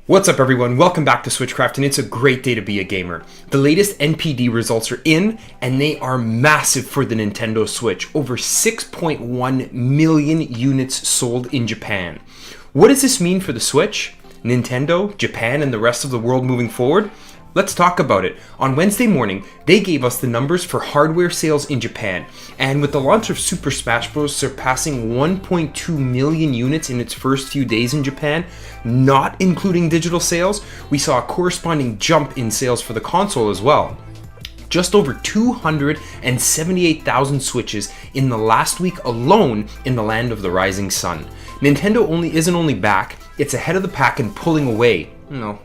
What's up everyone, welcome back to Switchcraft, and it's a great day to be a gamer. The latest NPD results are in, and they are massive for the Nintendo Switch. Over 6.1 million units sold in Japan. What does this mean for the Switch, Nintendo, Japan, and the rest of the world moving forward? Let's talk about it. On Wednesday morning, they gave us the numbers for hardware sales in Japan, and with the launch of Super Smash Bros. Surpassing 1.2 million units in its first few days in Japan, not including digital sales, we saw a corresponding jump in sales for the console as well. Just over 278,000 Switches in the last week alone in the land of the rising sun. Nintendo isn't only back, it's ahead of the pack and pulling away,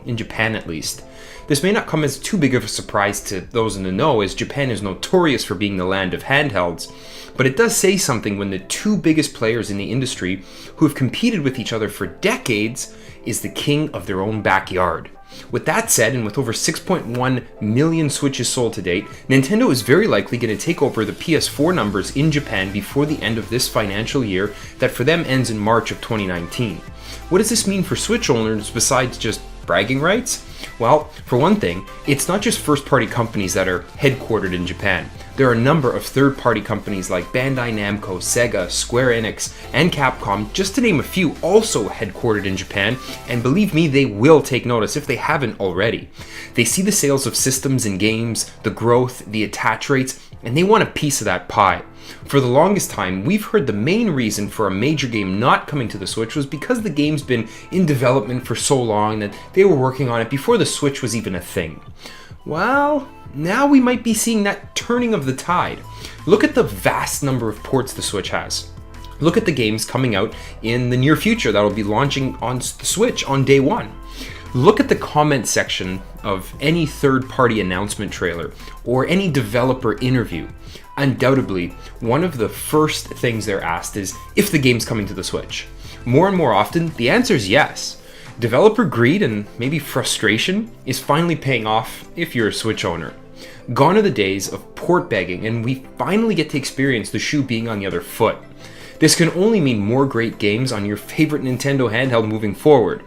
in Japan at least. This may not come as too big of a surprise to those in the know, as Japan is notorious for being the land of handhelds, but it does say something when the two biggest players in the industry, who have competed with each other for decades, is the king of their own backyard. With that said, and with over 6.1 million Switches sold to date, Nintendo is very likely going to take over the PS4 numbers in Japan before the end of this financial year that for them ends in March of 2019. What does this mean for Switch owners besides just bragging rights? Well, for one thing, it's not just first-party companies that are headquartered in Japan. There are a number of third-party companies like Bandai Namco, Sega, Square Enix, and Capcom, just to name a few, also headquartered in Japan, and believe me, they will take notice if they haven't already. They see the sales of systems and games, the growth, the attach rates, and they want a piece of that pie. For the longest time, we've heard the main reason for a major game not coming to the Switch was because the game's been in development for so long that they were working on it before the Switch was even a thing. Well, now we might be seeing that turning of the tide. Look at the vast number of ports the Switch has. Look at the games coming out in the near future that'll be launching on the Switch on day one. Look at the comment section of any third-party announcement trailer or any developer interview. Undoubtedly, one of the first things they're asked is if the game's coming to the Switch. More and more often, the answer is yes. Developer greed and maybe frustration is finally paying off if you're a Switch owner. Gone are the days of port begging, and we finally get to experience the shoe being on the other foot. This can only mean more great games on your favorite Nintendo handheld moving forward.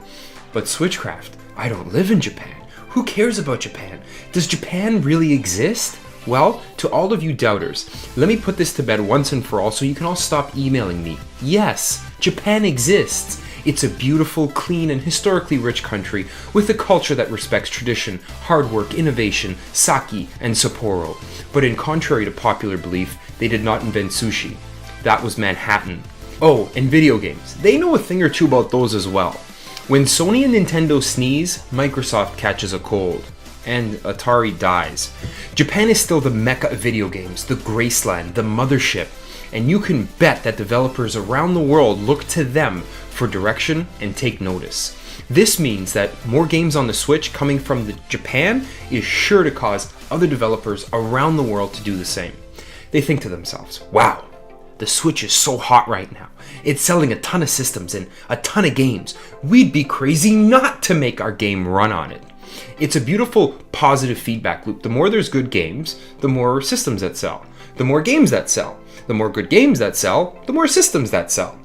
But Switchcraft, I don't live in Japan. Who cares about Japan? Does Japan really exist? Well, to all of you doubters, let me put this to bed once and for all so you can all stop emailing me. Yes, Japan exists. It's a beautiful, clean, and historically rich country with a culture that respects tradition, hard work, innovation, sake, and Sapporo. But in contrary to popular belief, they did not invent sushi. That was Manhattan. Oh, and video games. They know a thing or two about those as well. When Sony and Nintendo sneeze, Microsoft catches a cold. And Atari dies. Japan is still the mecca of video games, the Graceland, the mothership, and you can bet that developers around the world look to them for direction and take notice. This means that more games on the Switch coming from Japan is sure to cause other developers around the world to do the same. They think to themselves, wow, the Switch is so hot right now. It's selling a ton of systems and a ton of games. We'd be crazy not to make our game run on it. It's a beautiful, positive feedback loop. The more there's good games, the more systems that sell. The more games that sell. The more good games that sell, the more systems that sell.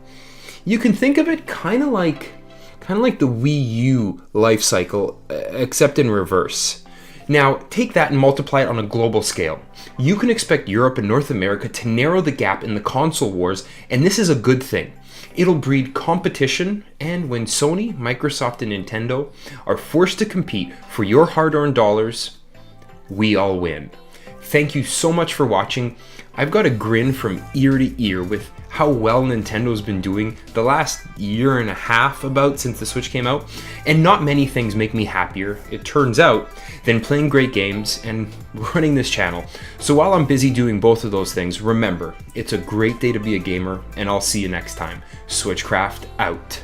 You can think of it kind of like the Wii U life cycle, except in reverse. Now, take that and multiply it on a global scale. You can expect Europe and North America to narrow the gap in the console wars, and this is a good thing. It'll breed competition, and when Sony, Microsoft, and Nintendo are forced to compete for your hard-earned dollars, we all win. Thank you so much for watching. I've got a grin from ear to ear with how well Nintendo's been doing the last year and a half about since the Switch came out, and not many things make me happier, it turns out, than playing great games and running this channel. So while I'm busy doing both of those things, remember, it's a great day to be a gamer, and I'll see you next time. Switchcraft out.